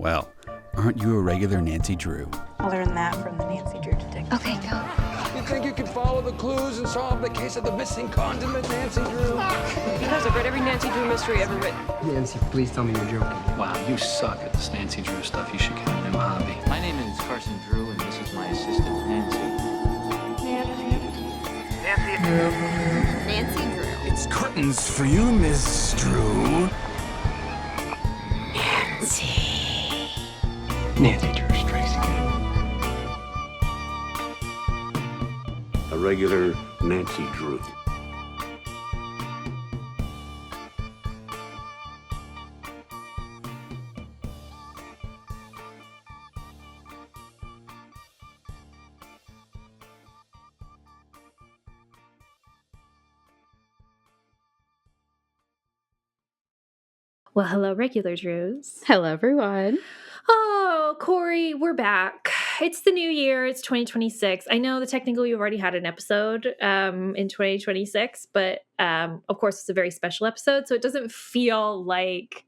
Well, aren't you a regular Nancy Drew? I learned that from the Nancy Drew detective. Okay, go. You think you can follow the clues and solve the case of the missing condiment, Nancy Drew? Because I've read every Nancy Drew mystery ever written. Nancy, please tell me you're joking. Wow, you suck at this Nancy Drew stuff. You should get a new hobby. My name is Carson Drew, and this is my assistant, Nancy. Nancy Drew. It's curtains for you, Miss Drew. Nancy Drew strikes again. A regular Nancy Drew. Well, hello, regular Drews. Hello, everyone. Oh, Kori, we're back. It's the new year. It's 2026. I know that technically we've already had an episode in 2026, but of course it's a very special episode, so it doesn't feel like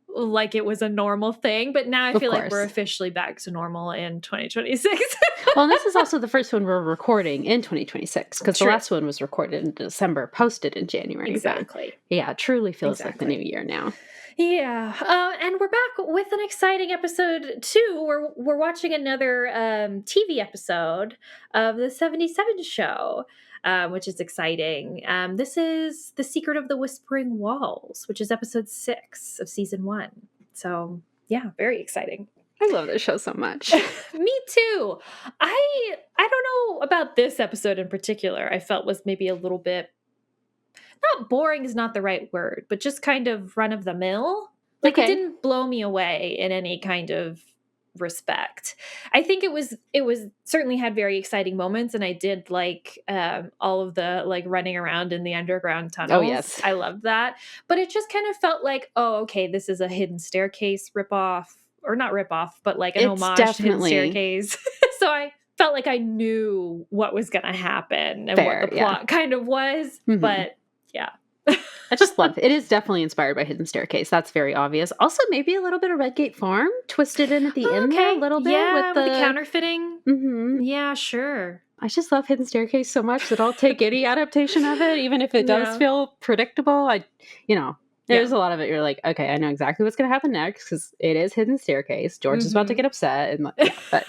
it was a normal thing. But now I feel like we're officially back to normal in 2026. Well, this is also the first one we're recording in 2026 because the last one was recorded in December, posted in January. Exactly. But yeah, it truly feels like the new year now. Yeah, and we're back with an exciting episode too. We're watching another TV episode of the 77 show, which is exciting. This is The Secret of the Whispering Walls, which is episode 6 of season 1. So yeah, very exciting. I love this show so much. Me too. I don't know about this episode in particular. I felt was maybe a little bit. Not boring is not the right word, but just kind of run of the mill. Like It didn't blow me away in any kind of respect. I think it was certainly had very exciting moments, and I did like all of the like running around in the underground tunnels. Oh yes, I loved that. But it just kind of felt like, oh, okay, this is a Hidden Staircase ripoff, or not ripoff, but like an homage to Hidden Staircase. So I felt like I knew what was going to happen and what the plot kind of was, but. Yeah. I just love it. It is definitely inspired by Hidden Staircase. That's very obvious. Also, maybe a little bit of Redgate Farm twisted in at the end there a little bit. Yeah, with the counterfeiting. Mm-hmm. Yeah, sure. I just love Hidden Staircase so much that I'll take any adaptation of it, even if it does feel predictable. There's a lot of it. You're like, okay, I know exactly what's going to happen next because it is Hidden Staircase. George is about to get upset. And but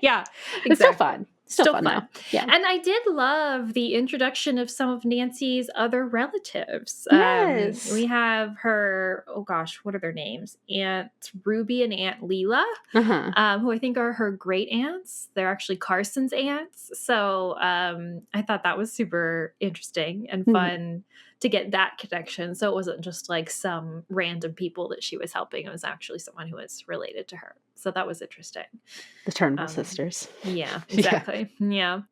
yeah, exactly. It's still fun. Still fun. Though. Yeah. And I did love the introduction of some of Nancy's other relatives. Yes. We have her, oh gosh, what are their names? Aunt Ruby and Aunt Leela, who I think are her great aunts. They're actually Carson's aunts. So I thought that was super interesting and fun to get that connection. So it wasn't just like some random people that she was helping. It was actually someone who was related to her. So that was interesting. The Turnbull sisters. Yeah, exactly. Yeah.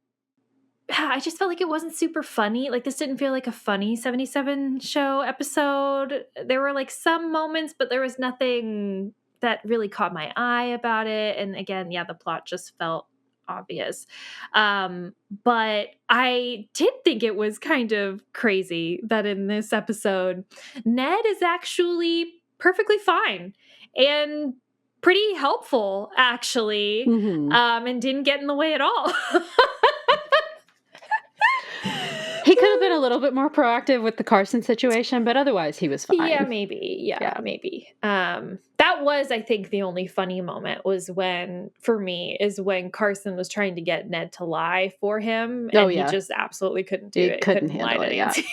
I just felt like it wasn't super funny. Like this didn't feel like a funny 77 show episode. There were like some moments, but there was nothing that really caught my eye about it. And again, the plot just felt obvious. But I did think it was kind of crazy that in this episode, Ned is actually perfectly fine and pretty helpful, actually, and didn't get in the way at all. He could have been a little bit more proactive with the Carson situation, but otherwise he was fine. Yeah, maybe. Yeah, maybe. That was, I think, the only funny moment was when Carson was trying to get Ned to lie for him, and he just absolutely couldn't do it. He couldn't lie to Nancy.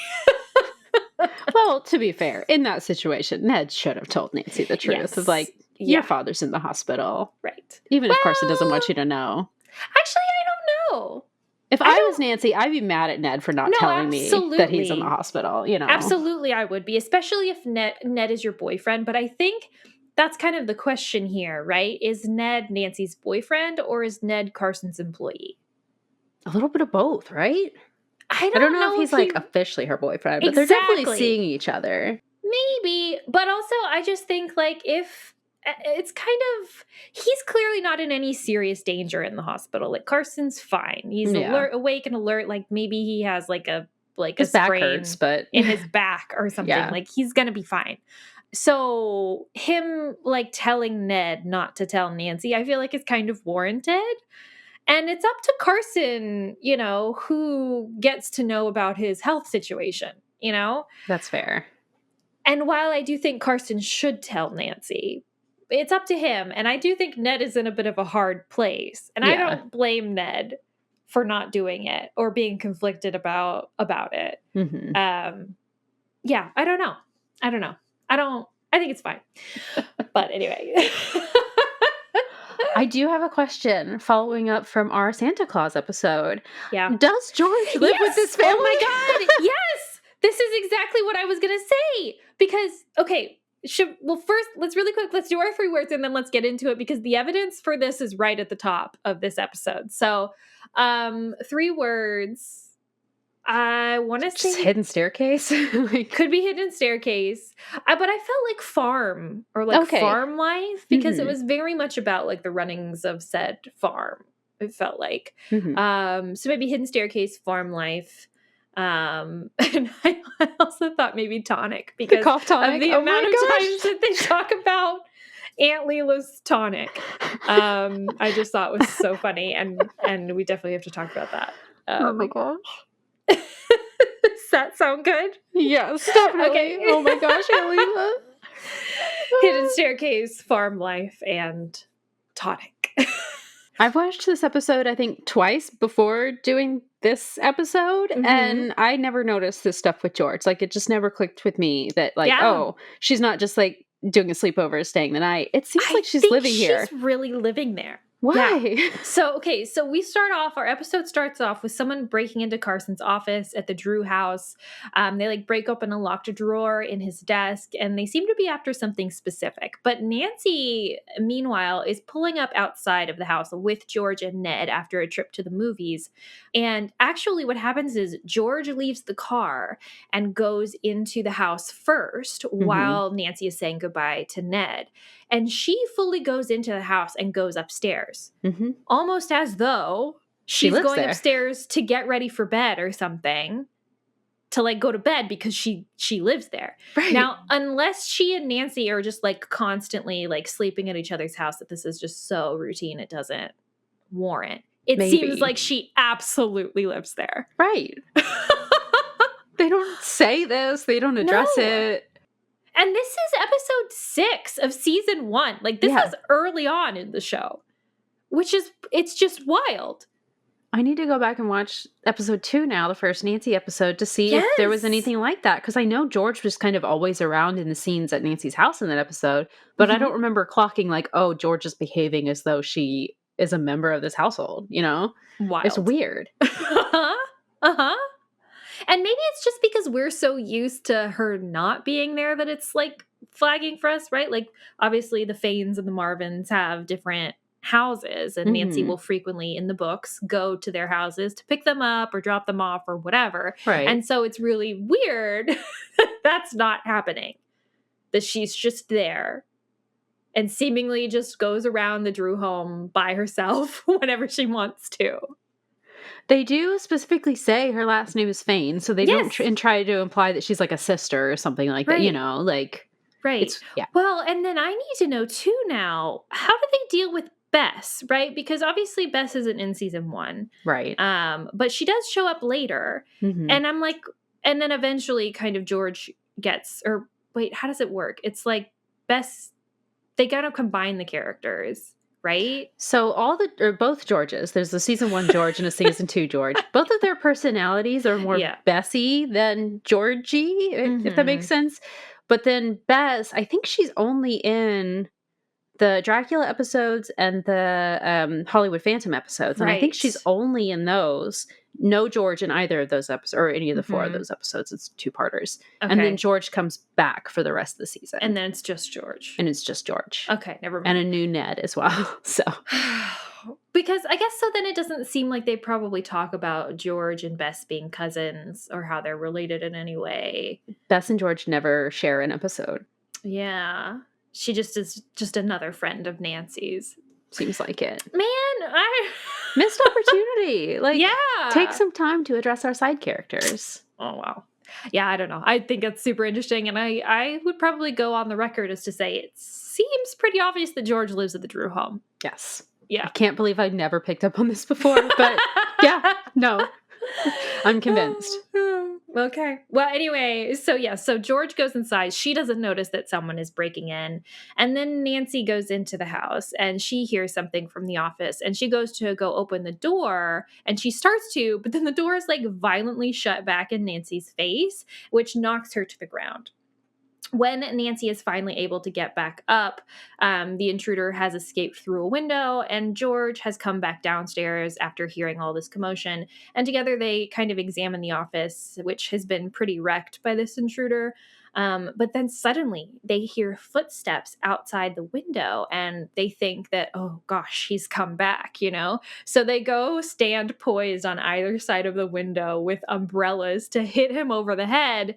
Well, to be fair, in that situation, Ned should have told Nancy the truth. Yes. Of like, your father's in the hospital. Right. Even if Carson doesn't want you to know. Actually, I don't know. If I was Nancy, I'd be mad at Ned for not telling me that he's in the hospital, Absolutely, I would be, especially if Ned is your boyfriend. But I think that's kind of the question here, right? Is Ned Nancy's boyfriend or is Ned Carson's employee? A little bit of both, right? I don't know if he's like officially her boyfriend, but they're definitely seeing each other. Maybe, but also I just think like if it's kind of, he's clearly not in any serious danger in the hospital. Like Carson's fine. He's awake and alert. Like maybe he has like a his back sprain hurts, but in his back or something. Like he's going to be fine. So him like telling Ned not to tell Nancy, I feel like is kind of warranted. And it's up to Carson, who gets to know about his health situation, That's fair. And while I do think Carson should tell Nancy, it's up to him. And I do think Ned is in a bit of a hard place. And I don't blame Ned for not doing it or being conflicted about it. Yeah, I don't know. I think it's fine. But anyway. I do have a question following up from our Santa Claus episode. Yeah. Does George live with this family? Oh my God. Yes. This is exactly what I was going to say. Because, okay, first, let's do our 3 words and then let's get into it because the evidence for this is right at the top of this episode. So, 3 words. I want to say hidden staircase. Could be hidden staircase, but I felt like farm or farm life because it was very much about like the runnings of said farm. It felt like so maybe hidden staircase, farm life, and I also thought maybe tonic because cough tonic. Of the amount of times that they talk about Aunt Leila's tonic. I just thought it was so funny, and we definitely have to talk about that. Oh my gosh. Does that sound good? Yes, definitely. Okay. Oh my gosh, Alina. Hidden staircase, farm life, and tonic. I've watched this episode, I think, twice before doing this episode, and I never noticed this stuff with George. Like, it just never clicked with me that, like, oh, she's not just, like, doing a sleepover, staying the night. It seems like she's living here. She's really living there. Why? Yeah. So our episode starts off with someone breaking into Carson's office at the Drew house. They like break open a locked drawer in his desk and they seem to be after something specific. But Nancy, meanwhile, is pulling up outside of the house with George and Ned after a trip to the movies. And actually what happens is George leaves the car and goes into the house first while Nancy is saying goodbye to Ned. And she fully goes into the house and goes upstairs, almost as though she's going upstairs to get ready for bed or something, to like go to bed because she lives there. Right. Now, unless she and Nancy are just like constantly like sleeping at each other's house, that this is just so routine, it doesn't warrant. It seems like she absolutely lives there. Right. They don't say this. They don't address it. And this is episode 6 of season 1. Like, this is early on in the show, it's just wild. I need to go back and watch episode 2 now, the first Nancy episode, to see if there was anything like that. Because I know George was kind of always around in the scenes at Nancy's house in that episode, but I don't remember clocking like, oh, George is behaving as though she is a member of this household, Wild. It's weird. And maybe it's just because we're so used to her not being there that it's like flagging for us, right? Like obviously the Fanes and the Marvins have different houses and Nancy will frequently in the books go to their houses to pick them up or drop them off or whatever. Right. And so it's really weird that's not happening, that she's just there and seemingly just goes around the Drew home by herself whenever she wants to. They do specifically say her last name is Fane, so they don't try to imply that she's like a sister or something like that, like... Right. Well, and then I need to know too now, how do they deal with Bess, right? Because obviously Bess isn't in season 1. Right. But she does show up later. And I'm like, and then eventually kind of George gets, or wait, how does it work? It's like Bess, they kind of combine the characters. Right? So both Georges, there's a season 1 George and a season 2 George. Both of their personalities are more Bessie than Georgie, if that makes sense. But then Bess, I think she's only in the Dracula episodes and the Hollywood Phantom episodes. And I think she's only in those. No George in either of those episodes, or any of the 4 of those episodes. It's 2-parters. Okay. And then George comes back for the rest of the season. And then it's just George. Okay, never mind. And a new Ned as well. So, because I guess so then it doesn't seem like they probably talk about George and Bess being cousins or how they're related in any way. Bess and George never share an episode. Yeah. She just is just another friend of Nancy's. Seems like it. Man, missed opportunity. Like, take some time to address our side characters. Oh, wow. Yeah, I don't know. I think it's super interesting, and I would probably go on the record as to say it seems pretty obvious that George lives at the Drew home. Yes. Yeah. I can't believe I'd never picked up on this before, but yeah, no. I'm convinced. Okay. Well, anyway, so George goes inside. She doesn't notice that someone is breaking in. And then Nancy goes into the house and she hears something from the office and she goes to go open the door and she starts to, but then the door is like violently shut back in Nancy's face, which knocks her to the ground. When Nancy is finally able to get back up, the intruder has escaped through a window, and George has come back downstairs after hearing all this commotion. And together they kind of examine the office, which has been pretty wrecked by this intruder. But then suddenly they hear footsteps outside the window, and they think that, oh gosh, he's come back, you know? So they go stand poised on either side of the window with umbrellas to hit him over the head.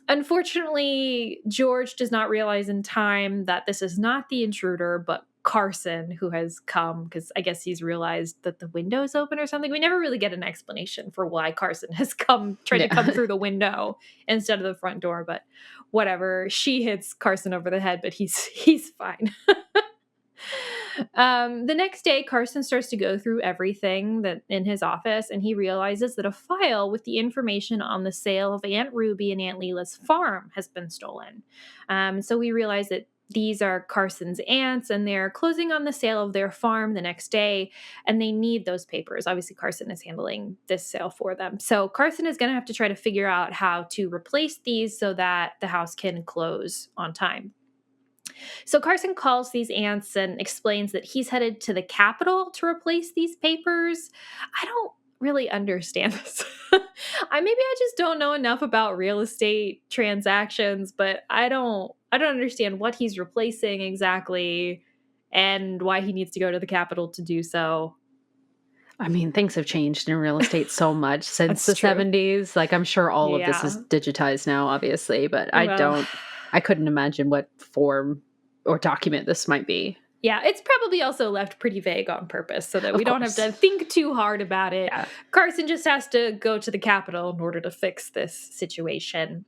Unfortunately, George does not realize in time that this is not the intruder, but Carson, who has come because I guess he's realized that the window is open or something. We never really get an explanation for why Carson has tried to come through the window instead of the front door, but whatever. She hits Carson over the head, but he's fine. The next day, Carson starts to go through everything that in his office, and he realizes that a file with the information on the sale of Aunt Ruby and Aunt Leela's farm has been stolen. So we realize that these are Carson's aunts, and they're closing on the sale of their farm the next day, and they need those papers. Obviously, Carson is handling this sale for them. So Carson is going to have to try to figure out how to replace these so that the house can close on time. So Carson calls these aunts and explains that he's headed to the Capitol to replace these papers. I don't really understand this. Maybe I just don't know enough about real estate transactions, but I don't understand what he's replacing exactly and why he needs to go to the Capitol to do so. I mean, things have changed in real estate so much since the 70s. Like, I'm sure all of this is digitized now, obviously, but I couldn't imagine what form or document this might be. Yeah, it's probably also left pretty vague on purpose so that we don't have to think too hard about it. Yeah. Carson just has to go to the Capitol in order to fix this situation.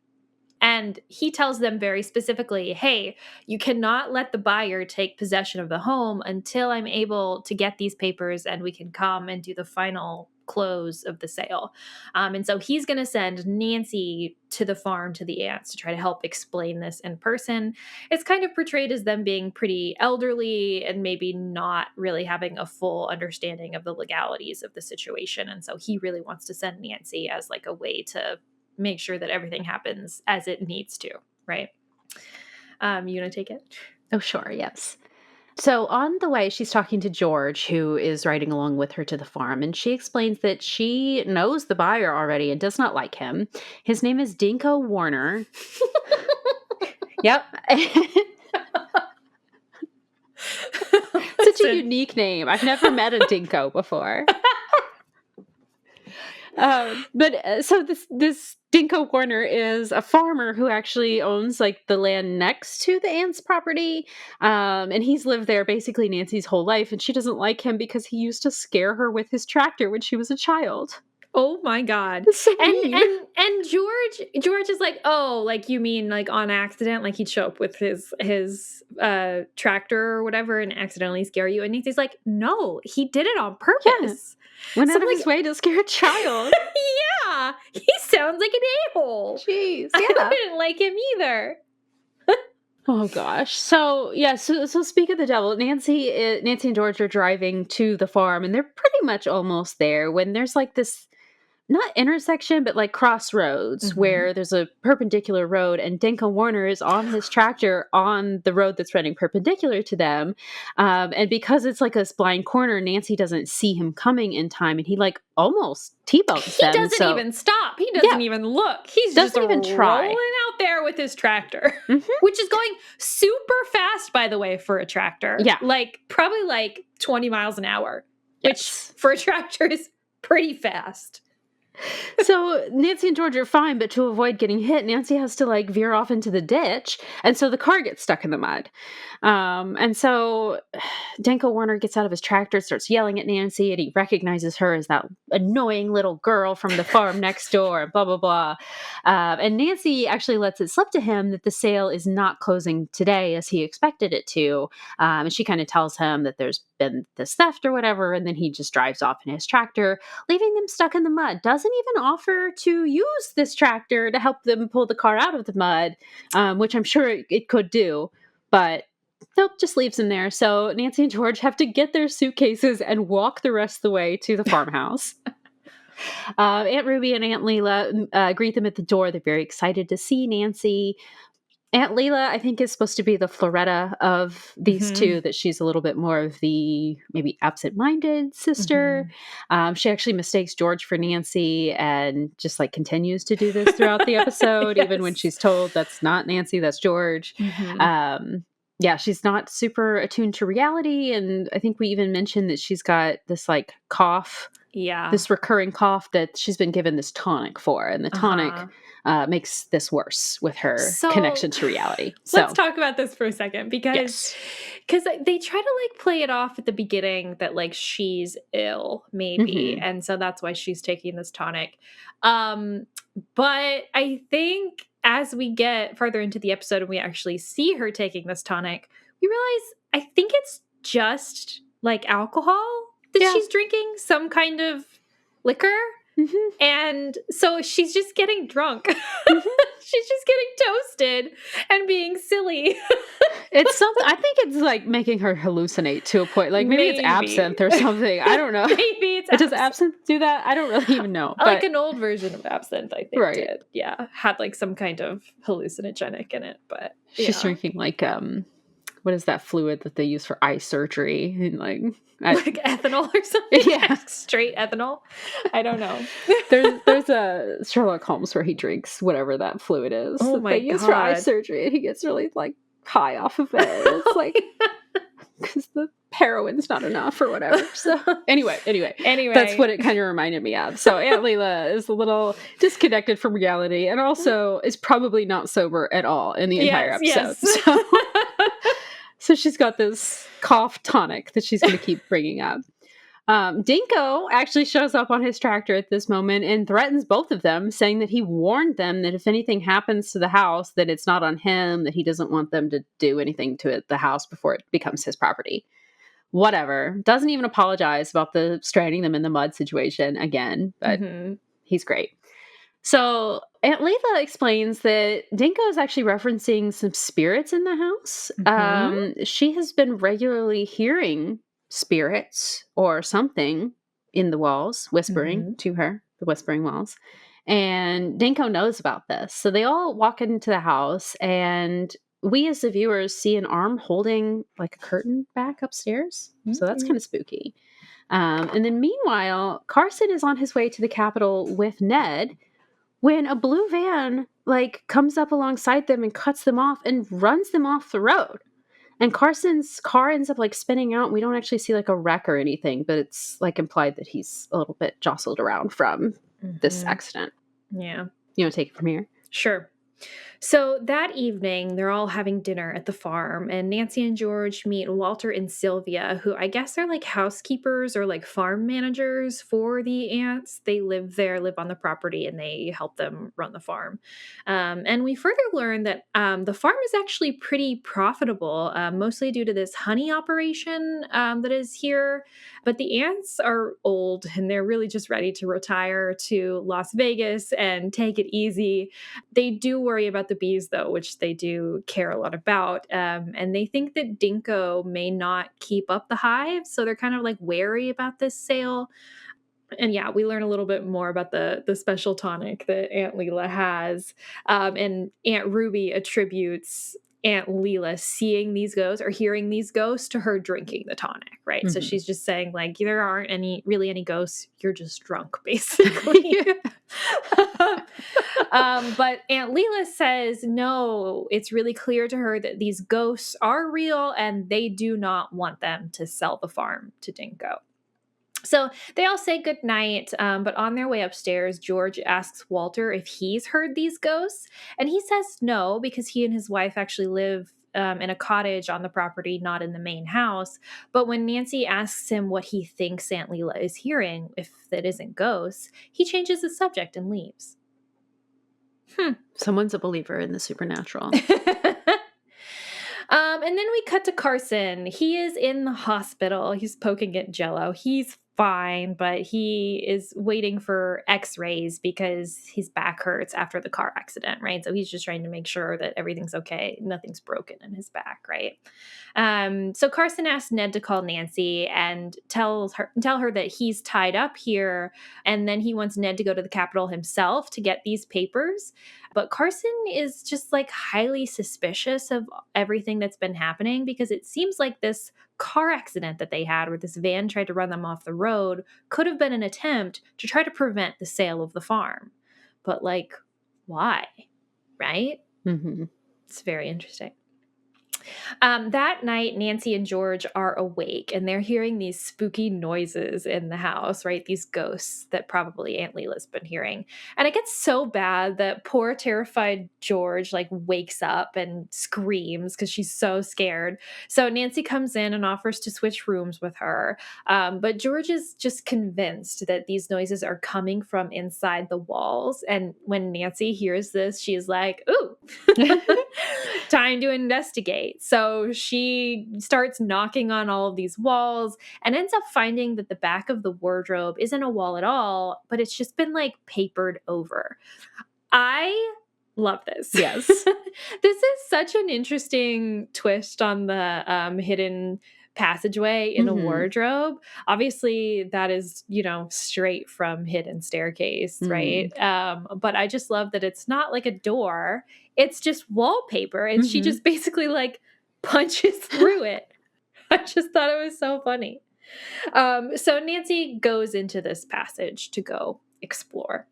And he tells them very specifically, hey, you cannot let the buyer take possession of the home until I'm able to get these papers and we can come and do the final close of the sale. And so he's going to send Nancy to the farm to the aunts to try to help explain this in person. It's kind of portrayed as them being pretty elderly and maybe not really having a full understanding of the legalities of the situation. And so he really wants to send Nancy as like a way to make sure that everything happens as it needs to, right? You gonna take it? Oh, sure, yes. So on the way, she's talking to George, who is riding along with her to the farm, and she explains that she knows the buyer already and does not like him. His name is Dinko Warner. Yep. Such a unique name. I've never met a Dinko before. So this Dinko Warner is a farmer who actually owns like the land next to the aunt's property. And he's lived there basically Nancy's whole life. And she doesn't like him because he used to scare her with his tractor when she was a child. Oh my God. So and George is like, oh, like you mean like on accident, like he'd show up with his tractor or whatever and accidentally scare you. And Nancy's like, no, he did it on purpose. Yes. Went out of his way to scare a child. Yeah. He sounds like an a-hole. Jeez. Yeah. I didn't like him either. Oh gosh. So yeah, so speak of the devil, Nancy and George are driving to the farm and they're pretty much almost there when there's like this not intersection, but like crossroads where there's a perpendicular road and Dinko Warner is on his tractor on the road that's running perpendicular to them. And because it's like a blind corner, Nancy doesn't see him coming in time and he like almost T-bones them. He doesn't even stop. He doesn't even look. He's just even try. Rolling out there with his tractor, which is going super fast, by the way, for a tractor. Yeah. Like probably like 20 miles an hour, which for a tractor is pretty fast. So Nancy and George are fine, but to avoid getting hit, Nancy has to like veer off into the ditch, and so the car gets stuck in the mud. And so Danko Warner gets out of his tractor, starts yelling at Nancy, and he recognizes her as that annoying little girl from the farm next door, blah, blah, blah. And Nancy actually lets it slip to him that the sale is not closing today as he expected it to. And she kind of tells him that there's been this theft or whatever, and then he just drives off in his tractor, leaving them stuck in the mud. Doesn't even offer to use this tractor to help them pull the car out of the mud, which I'm sure it could do, but nope, just leaves them there. So Nancy and George have to get their suitcases and walk the rest of the way to the farmhouse. Aunt Ruby and Aunt Leela greet them at the door. They're very excited to see Nancy. Aunt Leela, I think, is supposed to be the Floretta of these two, that she's a little bit more of the maybe absent-minded sister. She actually mistakes George for Nancy and just like continues to do this throughout the episode, even when she's told that's not Nancy, that's George. Yeah, she's not super attuned to reality. And I think we even mentioned that she's got this like cough. Yeah. This recurring cough that she's been given this tonic for. And the tonic makes this worse with her connection to reality. So let's talk about this for a second because they try to like play it off at the beginning that like she's ill maybe. And so that's why she's taking this tonic. But I think as we get further into the episode and we actually see her taking this tonic, we realize I think it's just like alcohol that she's drinking, some kind of liquor. And so she's just getting drunk. She's just getting toasted and being silly. It's something, I think it's like making her hallucinate to a point. Like maybe it's absinthe or something. I don't know. Maybe it's Does absinthe do that? I don't really even know. Like an old version of absinthe, I think did. Yeah. Had like some kind of hallucinogenic in it. But she's drinking like what is that fluid that they use for eye surgery? And like ethanol or something? Yeah. Straight ethanol? I don't know. There's a Sherlock Holmes where he drinks whatever that fluid is that they use for eye surgery, and he gets really like high off of it. It's like because the heroin's not enough or whatever. So anyway, that's what it kind of reminded me of. So Aunt Leela is a little disconnected from reality, and also is probably not sober at all in the entire episode. So she's got this cough tonic that she's going to keep bringing up. Dinko actually shows up on his tractor at this moment and threatens both of them, saying that he warned them that if anything happens to the house, that it's not on him, that he doesn't want them to do anything to the house before it becomes his property. Whatever. Doesn't even apologize about the stranding them in the mud situation again, but he's great. So Aunt Leela explains that Dinko is actually referencing some spirits in the house. She has been regularly hearing spirits or something in the walls, whispering to her, the whispering walls. And Dinko knows about this. So they all walk into the house, and we as the viewers see an arm holding like a curtain back upstairs. So that's kind of spooky. And then meanwhile, Carson is on his way to the Capitol with Ned when a blue van like comes up alongside them and cuts them off and runs them off the road. And Carson's car ends up like spinning out. We don't actually see like a wreck or anything, but it's like implied that he's a little bit jostled around from this accident. Yeah. You want to take it from here? Sure. So that evening, they're all having dinner at the farm, and Nancy and George meet Walter and Sylvia, who I guess are like housekeepers or like farm managers for the aunts. They live on the property, and they help them run the farm. And we further learn that the farm is actually pretty profitable, mostly due to this honey operation that is here. But the aunts are old, and they're really just ready to retire to Las Vegas and take it easy. They do worry about the bees, though, which they do care a lot about. And they think that Dinko may not keep up the hive. So they're kind of like wary about this sale. And yeah, we learn a little bit more about the special tonic that Aunt Leela has. And Aunt Ruby attributes Aunt Leela seeing these ghosts or hearing these ghosts to her drinking the tonic, right? So she's just saying like, there aren't any ghosts. You're just drunk, basically. But Aunt Leela says, no, it's really clear to her that these ghosts are real and they do not want them to sell the farm to Dinko. So they all say goodnight, but on their way upstairs, George asks Walter if he's heard these ghosts. And he says no, because he and his wife actually live in a cottage on the property, not in the main house. But when Nancy asks him what he thinks Aunt Leela is hearing, if it isn't ghosts, he changes the subject and leaves. Someone's a believer in the supernatural. And then we cut to Carson. He is in the hospital. He's poking at Jello. He's fine, but he is waiting for x-rays because his back hurts after the car accident, right? So he's just trying to make sure that everything's okay. Nothing's broken in his back, right? So Carson asks Ned to call Nancy and tell her that he's tied up here, and then he wants Ned to go to the Capitol himself to get these papers. But Carson is just like highly suspicious of everything that's been happening, because it seems like this car accident that they had where this van tried to run them off the road could have been an attempt to try to prevent the sale of the farm. But like, why? Right? Mm-hmm. It's very interesting. That night, Nancy and George are awake and they're hearing these spooky noises in the house, right? These ghosts that probably Aunt Leela's been hearing. And it gets so bad that poor terrified George like wakes up and screams because she's so scared. So Nancy comes in and offers to switch rooms with her. But George is just convinced that these noises are coming from inside the walls. And when Nancy hears this, she's like, ooh, time to investigate. So she starts knocking on all of these walls and ends up finding that the back of the wardrobe isn't a wall at all, but it's just been like papered over. I love this. Yes. This is such an interesting twist on the hidden passageway in a wardrobe. Obviously that is, straight from Hidden Staircase, right? But I just love that it's not like a door, it's just wallpaper, and she just basically like punches through it. I just thought it was so funny. So Nancy goes into this passage to go explore.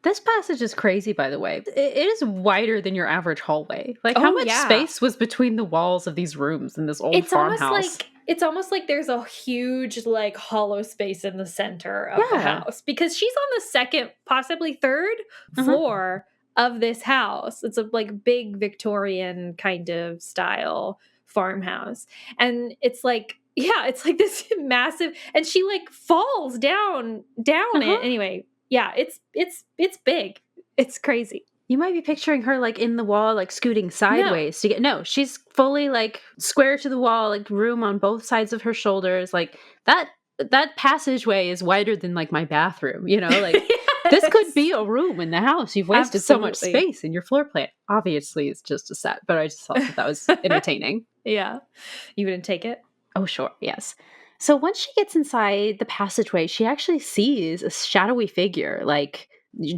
This passage is crazy, by the way. It is wider than your average hallway. Like, how much space was between the walls of these rooms in this old farmhouse? It's almost like there's a huge, like, hollow space in the center of the house. Because she's on the second, possibly third floor of this house. It's a, like, big Victorian kind of style farmhouse. And it's like, it's like this massive, and she, like, falls down it. Anyway. Yeah, it's big. It's crazy. You might be picturing her like in the wall, like scooting sideways to get. No, she's fully like square to the wall, like room on both sides of her shoulders. Like that passageway is wider than like my bathroom. Like this could be a room in the house. You've wasted so much space in your floor plan. Obviously, it's just a set, but I just thought that was entertaining. Yeah, you wouldn't take it? Oh, sure, yes. So once she gets inside the passageway, she actually sees a shadowy figure. Like,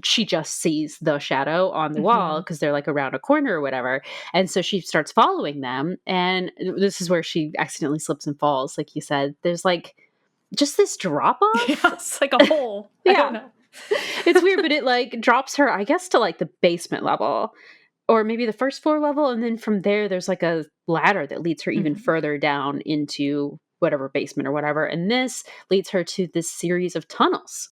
she just sees the shadow on the wall because they're like around a corner or whatever. And so she starts following them. And this is where she accidentally slips and falls. Like you said, there's like just this drop off. Yeah, it's like a hole. I don't know. It's weird, but it like drops her, I guess, to like the basement level. Or maybe the first floor level. And then from there, there's like a ladder that leads her even further down into whatever basement or whatever. And this leads her to this series of tunnels.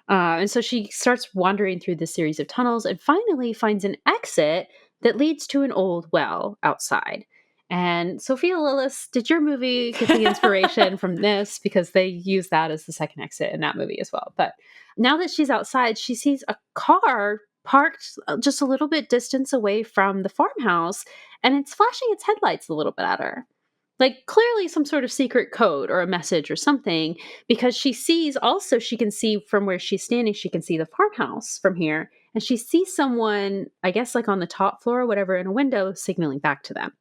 And so she starts wandering through this series of tunnels and finally finds an exit that leads to an old well outside. And Sophia Lillis, did your movie get the inspiration from this? Because they use that as the second exit in that movie as well. But now that she's outside, she sees a car parked just a little bit distance away from the farmhouse, and it's flashing its headlights a little bit at her. Like clearly some sort of secret code or a message or something, because she can see from where she's standing, she can see the farmhouse from here. And she sees someone, I guess like on the top floor or whatever, in a window signaling back to them.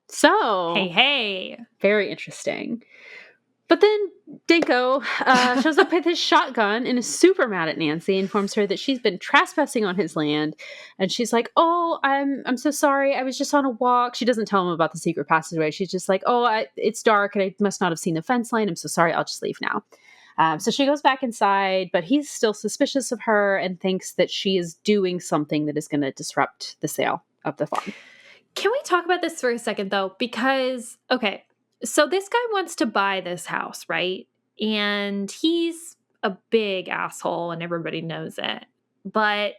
So, hey, very interesting. But then Dinko shows up with his shotgun and is super mad at Nancy, informs her that she's been trespassing on his land. And she's like, oh, I'm so sorry. I was just on a walk. She doesn't tell him about the secret passageway. She's just like, it's dark and I must not have seen the fence line. I'm so sorry. I'll just leave now. So she goes back inside, but he's still suspicious of her and thinks that she is doing something that is going to disrupt the sale of the farm. Can we talk about this for a second, though? Because, okay, so this guy wants to buy this house, right? and he's a big asshole and everybody knows it. But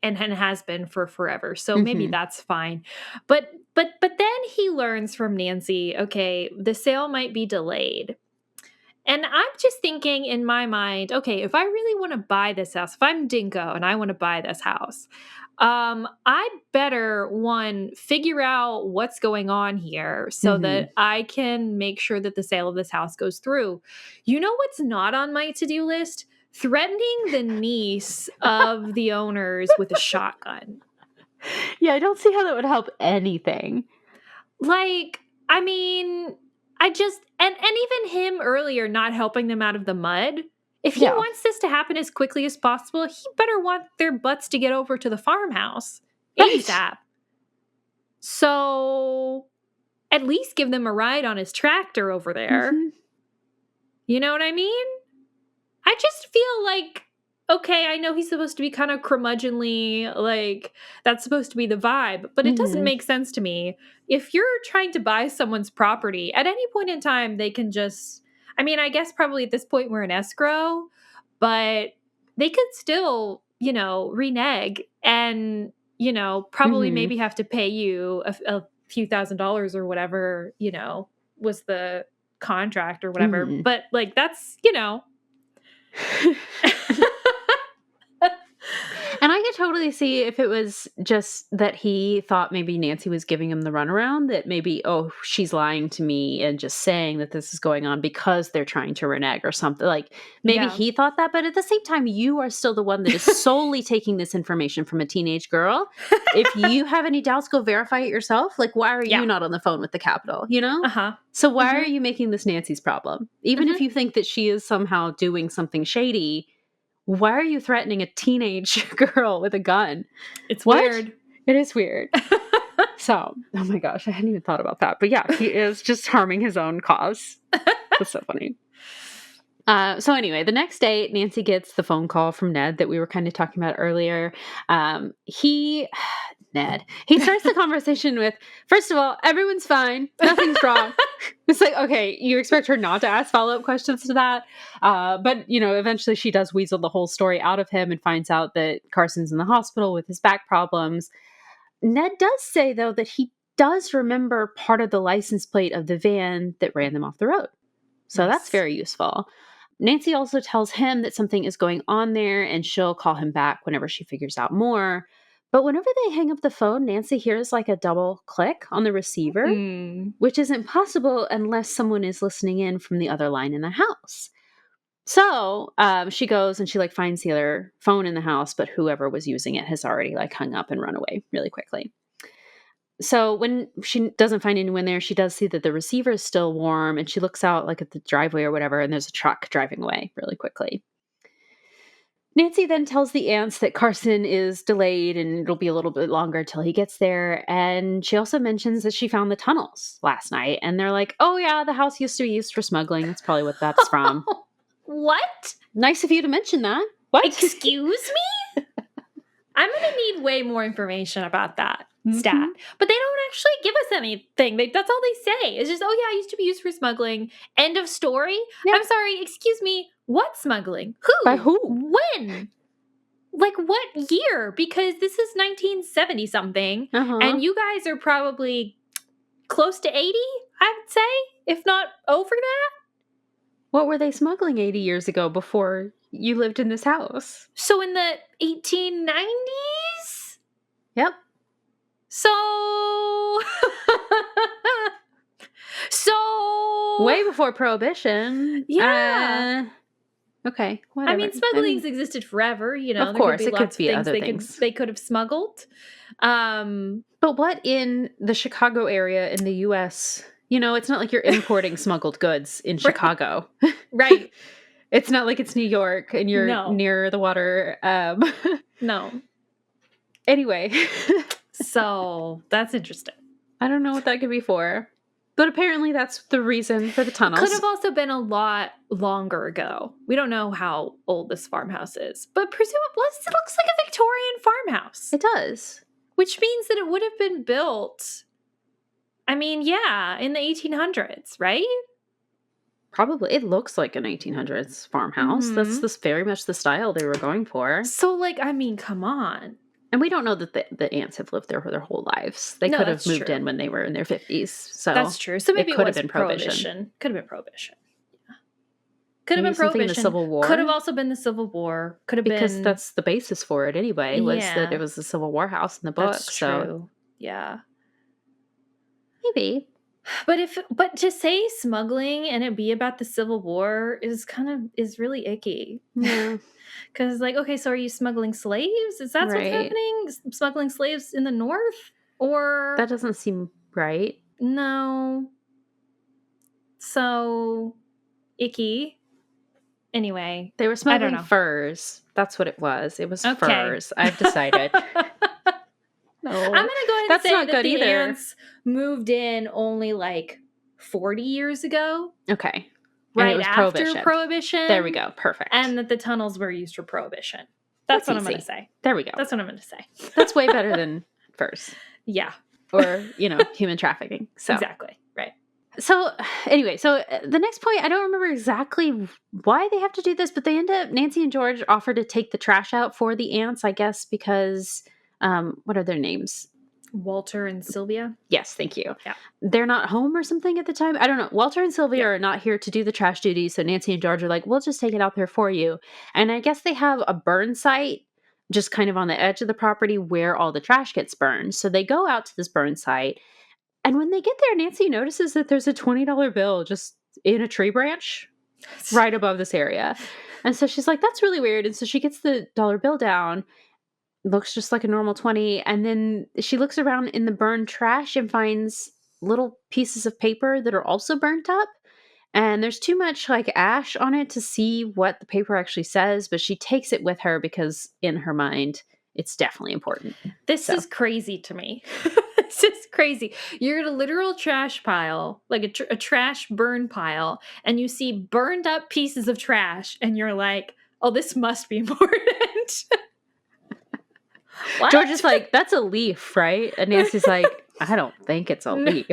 and has been for forever. So maybe that's fine. But then he learns from Nancy, okay, the sale might be delayed. And I'm just thinking in my mind, okay, if I really want to buy this house, if I'm Dinko and I want to buy this house, I better, one, figure out what's going on here so that I can make sure that the sale of this house goes through. You know what's not on my to-do list? Threatening the niece of the owners with a shotgun. Yeah, I don't see how that would help anything. Like, I mean, I just, and even him earlier not helping them out of the mud. If he wants this to happen as quickly as possible, he better want their butts to get over to the farmhouse ASAP. So at least give them a ride on his tractor over there. You know what I mean? I just feel like, okay, I know he's supposed to be kind of curmudgeonly, like that's supposed to be the vibe, but it doesn't make sense to me. If you're trying to buy someone's property, at any point in time, they can just, I mean, I guess probably at this point we're in escrow, but they could still, you know, renege and, you know, probably maybe have to pay you a few $1,000s or whatever, you know, was the contract or whatever. But like, that's, you know. And I could totally see if it was just that he thought maybe Nancy was giving him the runaround, that maybe, oh, she's lying to me and just saying that this is going on because they're trying to renege or something. Like maybe he thought that, but at the same time, you are still the one that is solely taking this information from a teenage girl. If you have any doubts, go verify it yourself. Like, why are you not on the phone with the Capitol, you know? So why are you making this Nancy's problem? Even if you think that she is somehow doing something shady, why are you threatening a teenage girl with a gun? It's weird. It is weird. So, oh my gosh, I hadn't even thought about that. But yeah, he is just harming his own cause. That's so funny. So anyway, the next day, Nancy gets the phone call from Ned that we were kind of talking about earlier. Ned, he starts the conversation with, first of all, everyone's fine. Nothing's wrong. It's like, okay, you expect her not to ask follow-up questions to that. But, you know, eventually she does weasel the whole story out of him and finds out that Carson's in the hospital with his back problems. Ned does say, though, that he does remember part of the license plate of the van that ran them off the road. So that's very useful. Nancy also tells him that something is going on there and she'll call him back whenever she figures out more. But whenever they hang up the phone, Nancy hears like a double click on the receiver, which is impossible unless someone is listening in from the other line in the house. So she goes and she like finds the other phone in the house, but whoever was using it has already like hung up and run away really quickly. So when she doesn't find anyone there, she does see that the receiver is still warm and she looks out like at the driveway or whatever, and there's a truck driving away really quickly. Nancy then tells the aunts that Carson is delayed and it'll be a little bit longer till he gets there. And she also mentions that she found the tunnels last night. And they're like, oh yeah, the house used to be used for smuggling. That's probably what that's from. What? Nice of you to mention that. What? Excuse me? I'm going to need way more information about that stat. But they don't actually give us anything. That's all they say. It's just, oh yeah, it used to be used for smuggling. End of story. Yeah. I'm sorry, excuse me. What smuggling? Who? By who? When? Like what year? Because this is 1970 something. And you guys are probably close to 80, I would say, if not over that. What were they smuggling 80 years ago before you lived in this house? So in the 1890s? Yep. So way before Prohibition. Yeah. Okay. Whatever. I mean, smuggling's existed forever, you know. Of course, there could be lots of things they could have smuggled. But what in the Chicago area in the U.S., you know, it's not like you're importing smuggled goods in Chicago. Right. It's not like it's New York and you're near the water. No. Anyway. So that's interesting. I don't know what that could be for. But apparently that's the reason for the tunnels. Could have also been a lot longer ago. We don't know how old this farmhouse is. But presumably it looks like a Victorian farmhouse. It does. Which means that it would have been built, I mean, yeah, in the 1800s, right? Probably. It looks like an 1800s farmhouse. That's this very much the style they were going for. So, like, I mean, come on. And we don't know that the aunts have lived there for their whole lives. They could have moved in when they were in their 50s. So that's true. So maybe it could was have been prohibition. Could have been prohibition. Yeah. Could have been something in prohibition. the Civil War. Could have also been the Civil War. Could have been, because that's the basis for it anyway. Was that it was the Civil War house in the book? That's so true. Yeah. maybe. But to say smuggling and it be about the Civil War is really icky. Yeah. Because, like, okay, so are you smuggling slaves? Is that what's happening? Smuggling slaves in the North? Or... That doesn't seem right. No. So, icky. Anyway. They were smuggling furs. That's what it was. It was Okay. furs. I've decided. No. I'm going to go ahead and That's say not that good the either. ants moved in only, like, 40 years ago. Okay. Right and it was after Prohibition. There we go. Perfect. And that the tunnels were used for Prohibition. That's what I'm going to say. There we go. That's what I'm going to say. That's way better than furs. Yeah. Or, human trafficking. So Exactly. Right. So anyway, the next point, I don't remember exactly why they have to do this, but they end up, Nancy and George offer to take the trash out for the ants, I guess, because, what are their names? Walter and Sylvia. Yes, thank you. Yeah. They're not home or something at the time. I don't know. Walter and Sylvia are not here to do the trash duty. So Nancy and George are like, we'll just take it out there for you. And I guess they have a burn site just kind of on the edge of the property where all the trash gets burned. So they go out to this burn site. And when they get there, Nancy notices that there's a $20 bill just in a tree branch right above this area. And so she's like, that's really weird. And so she gets the dollar bill down. Looks just like a normal 20, and then she looks around in the burned trash and finds little pieces of paper that are also burnt up, and there's too much like ash on it to see what the paper actually says, but she takes it with her because in her mind it's definitely important. This is crazy to me. This is crazy. You're at a literal trash pile, like a trash burn pile, and you see burned up pieces of trash, and you're like, oh, this must be important. What? George is like, that's a leaf, right? And Nancy's like, I don't think it's a leaf.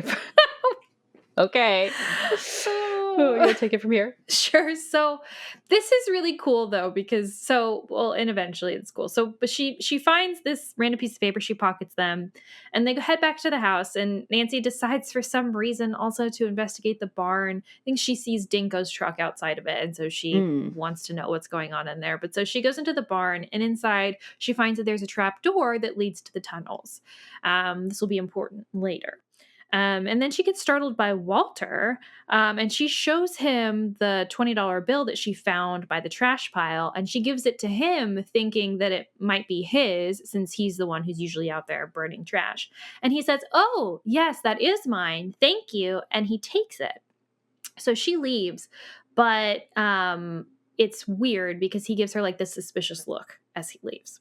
Okay. Oh, you'll take it from here? Sure. So this is really cool though, because and eventually it's cool. So, but she finds this random piece of paper, she pockets them, and they head back to the house, and Nancy decides for some reason also to investigate the barn. I think she sees Dinko's truck outside of it, and so she wants to know what's going on in there. But so she goes into the barn, and inside she finds that there's a trap door that leads to the tunnels. This will be important later. And then she gets startled by Walter, and she shows him the $20 bill that she found by the trash pile, and she gives it to him thinking that it might be his, since he's the one who's usually out there burning trash. And he says, oh, yes, that is mine. Thank you. And he takes it. So she leaves, but it's weird because he gives her like this suspicious look as he leaves.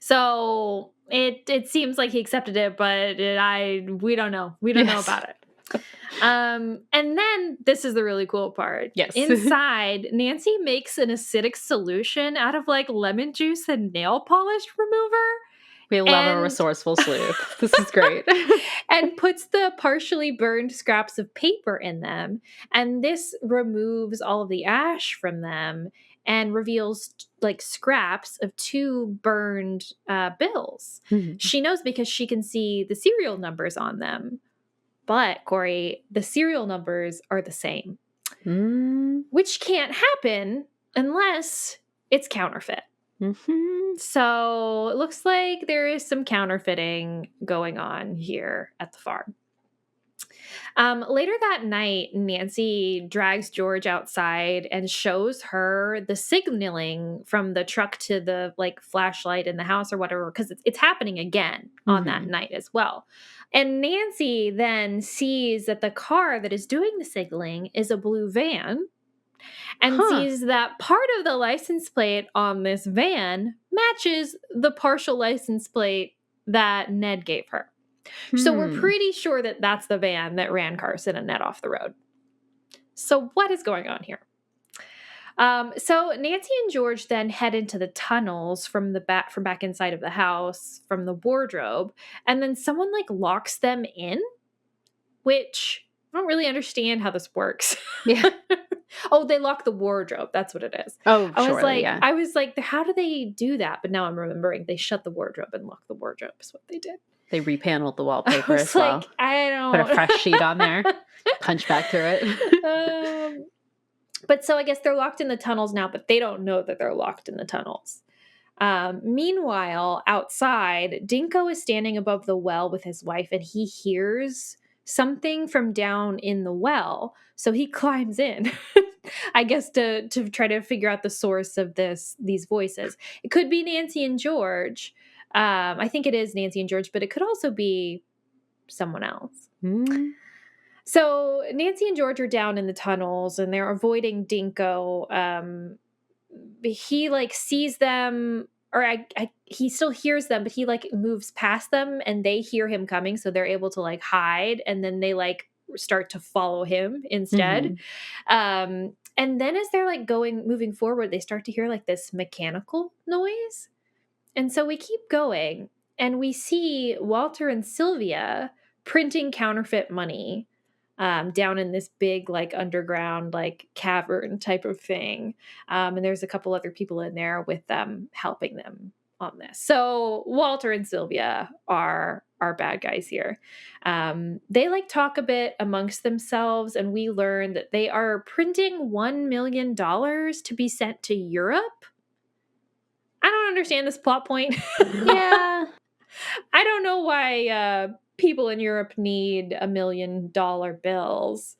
So it seems like he accepted it, but we don't know. We don't know about it. And then this is the really cool part. Yes. Inside, Nancy makes an acidic solution out of like lemon juice and nail polish remover. We love a resourceful sleuth. This is great. And puts the partially burned scraps of paper in them. And this removes all of the ash from them and reveals like scraps of 2 burned bills. Mm-hmm. She knows because she can see the serial numbers on them. But, Kori, the serial numbers are the same. Which can't happen unless it's counterfeit. Mm-hmm. So it looks like there is some counterfeiting going on here at the farm. Later that night, Nancy drags George outside and shows her the signaling from the truck to the like flashlight in the house or whatever, because it's happening again on that night as well. And Nancy then sees that the car that is doing the signaling is a blue van, and sees that part of the license plate on this van matches the partial license plate that Ned gave her. So we're pretty sure that that's the van that ran Carson and Ned off the road. So what is going on here? So Nancy and George then head into the tunnels from back inside of the house, from the wardrobe, and then someone like locks them in, which I don't really understand how this works. Yeah. Oh, they lock the wardrobe. That's what it is. Oh, I was sure. like, Yeah. I was like, how do they do that? But now I'm remembering they shut the wardrobe and lock the wardrobe is what they did. They repaneled the I wallpaper was as well. like, I don't Put a fresh sheet on there. Punch back through it. But so I guess they're locked in the tunnels now, but they don't know that they're locked in the tunnels. Meanwhile, outside, Dinko is standing above the well with his wife, and he hears something from down in the well. So he climbs in, I guess, to try to figure out the source of these voices. It could be Nancy and George. I think it is Nancy and George, but it could also be someone else. Mm. So Nancy and George are down in the tunnels, and they're avoiding Dinko. He like sees them, or he still hears them, but he like moves past them, and they hear him coming, so they're able to like hide, and then they like start to follow him instead. And then as they're like moving forward, they start to hear like this mechanical noise, and so we keep going, and we see Walter and Sylvia printing counterfeit money down in this big like underground like cavern type of thing, and there's a couple other people in there with them helping them on this. So Walter and Sylvia are bad guys here. They like talk a bit amongst themselves, and we learn that they are printing $1 million to be sent to Europe. I don't understand this plot point. Yeah. I don't know why people in Europe need $1 million bills.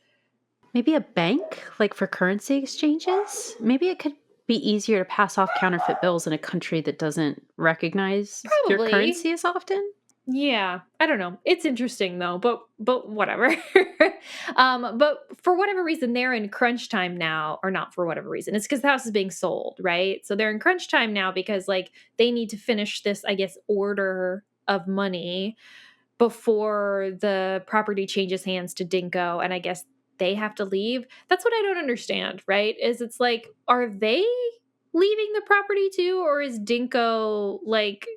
Maybe a bank, like for currency exchanges? Maybe it could be easier to pass off counterfeit bills in a country that doesn't recognize your Probably. currency as often. Yeah, I don't know. It's interesting though, but whatever. But for whatever reason, they're in crunch time now, or not for whatever reason. It's because the house is being sold, right? So they're in crunch time now because like they need to finish this, I guess, order of money before the property changes hands to Dinko, and I guess they have to leave. That's what I don't understand, right? Is it's like, are they leaving the property too, or is Dinko like,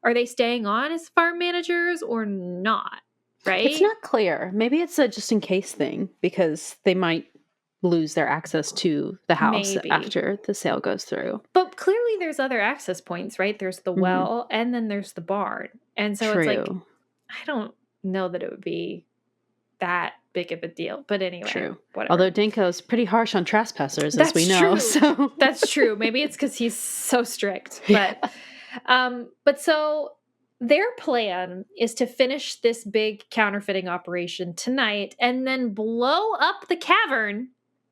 are they staying on as farm managers or not? Right? It's not clear. Maybe it's a just in case thing because they might lose their access to the house Maybe. after the sale goes through. But clearly there's other access points, right? There's the well and then there's the barn. And so it's like, I don't know that it would be that big of a deal. But anyway, whatever. Although Dinko's pretty harsh on trespassers, as we know. True. So That's true. Maybe it's because he's so strict. But so their plan is to finish this big counterfeiting operation tonight and then blow up the cavern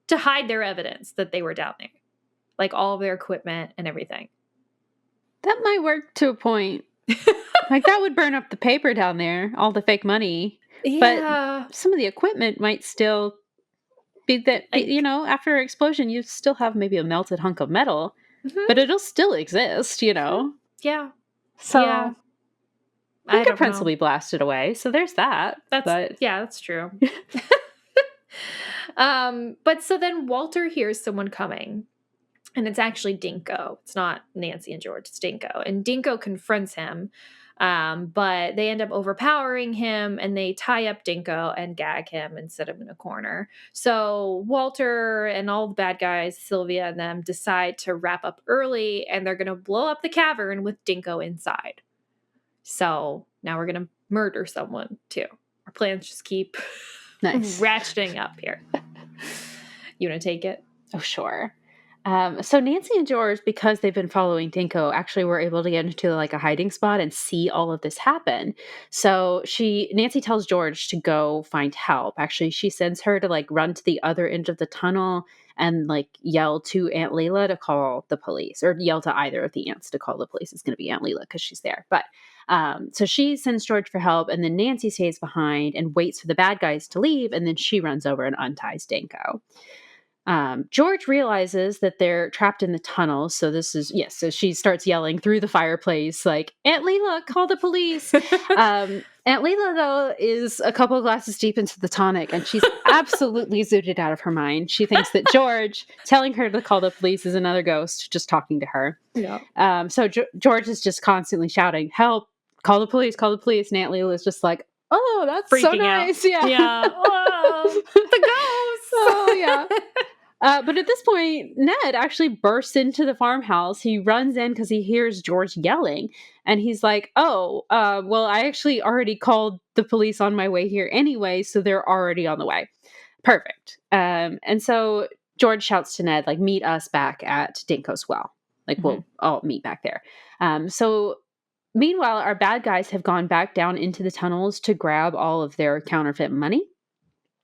to hide their evidence that they were down there. Like all of their equipment and everything. that might work to a point. Like that would burn up the paper down there, all the fake money. Yeah. But some of the equipment might still be that, after an explosion, you still have maybe a melted hunk of metal, but it'll still exist, Yeah. So yeah. fingerprints will be blasted away. So there's that. That's true. But so then Walter hears someone coming, and it's actually Dinko. It's not Nancy and George, it's Dinko. And Dinko confronts him, but they end up overpowering him, and they tie up Dinko and gag him and set him in a corner. So Walter and all the bad guys, Sylvia and them, decide to wrap up early, and they're going to blow up the cavern with Dinko inside. So now we're going to murder someone too. Our plans just keep ratcheting up here. You want to take it? Oh, sure. So Nancy and George, because they've been following Dinko, actually were able to get into like a hiding spot and see all of this happen. So Nancy tells George to go find help. Actually, she sends her to like run to the other end of the tunnel and like yell to Aunt Leila to call the police, or yell to either of the aunts to call the police. It's going to be Aunt Leila because she's there. But so she sends George for help, and then Nancy stays behind and waits for the bad guys to leave, and then she runs over and unties Dinko. George realizes that they're trapped in the tunnel. So so she starts yelling through the fireplace, like, Aunt Leila, call the police. Aunt Leila, though, is a couple of glasses deep into the tonic, and she's absolutely zooted out of her mind. She thinks that George telling her to call the police is another ghost just talking to her. Yeah. So George is just constantly shouting, help, call the police, call the police. And Aunt Leila is just like, oh, that's so freaking out. nice. Yeah. Yeah. Oh, the ghosts. Oh, yeah. But at this point, Ned actually bursts into the farmhouse. He runs in because he hears George yelling. And he's like, oh, well, I actually already called the police on my way here anyway, so they're already on the way. Perfect. And so George shouts to Ned, like, meet us back at Dinko's well. Like, we'll all meet back there. So meanwhile, our bad guys have gone back down into the tunnels to grab all of their counterfeit money.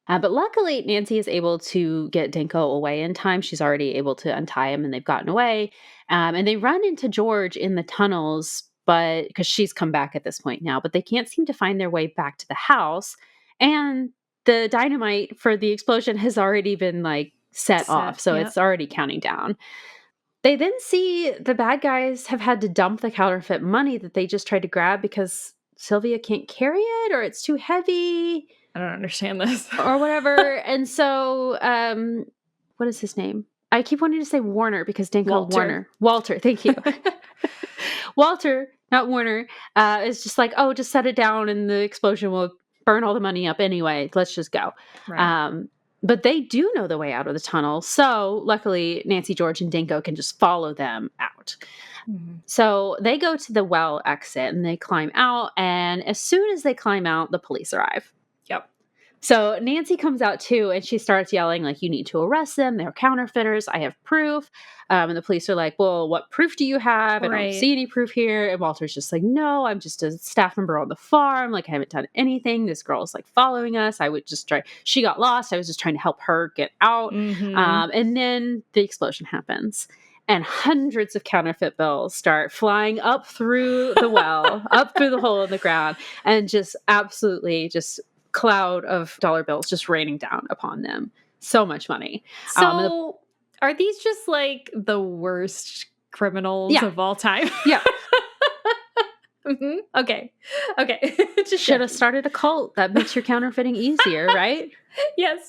But luckily, Nancy is able to get Dinko away in time. She's already able to untie him, and they've gotten away. And they run into George in the tunnels, but because she's come back at this point now, but they can't seem to find their way back to the house. And the dynamite for the explosion has already been like set off, so it's already counting down. They then see the bad guys have had to dump the counterfeit money that they just tried to grab because Sylvia can't carry it, or it's too heavy. I don't understand this. Or whatever. And so, what is his name? I keep wanting to say Warner because Dinko Warner. Walter, thank you. Walter, not Warner, is just like, oh, just set it down and the explosion will burn all the money up anyway. Let's just go. Right. But they do know the way out of the tunnel. So luckily, Nancy, George, and Dinko can just follow them out. Mm-hmm. So they go to the well exit and they climb out. And as soon as they climb out, the police arrive. Yep. So Nancy comes out too, and she starts yelling, like, you need to arrest them. They're counterfeiters. I have proof. And the police are like, well, what proof do you have? I don't see any proof here. And Walter's just like, no, I'm just a staff member on the farm. Like, I haven't done anything. This girl's like following us. I would just she got lost. I was just trying to help her get out. Mm-hmm. And then the explosion happens. And hundreds of counterfeit bills start flying up through the well, up through the hole in the ground, and just absolutely just cloud of dollar bills just raining down upon them. So much money. So are these just like the worst criminals of all time? Yeah. Mm-hmm. Okay. Just should have started a cult. That makes your counterfeiting easier, right? Yes.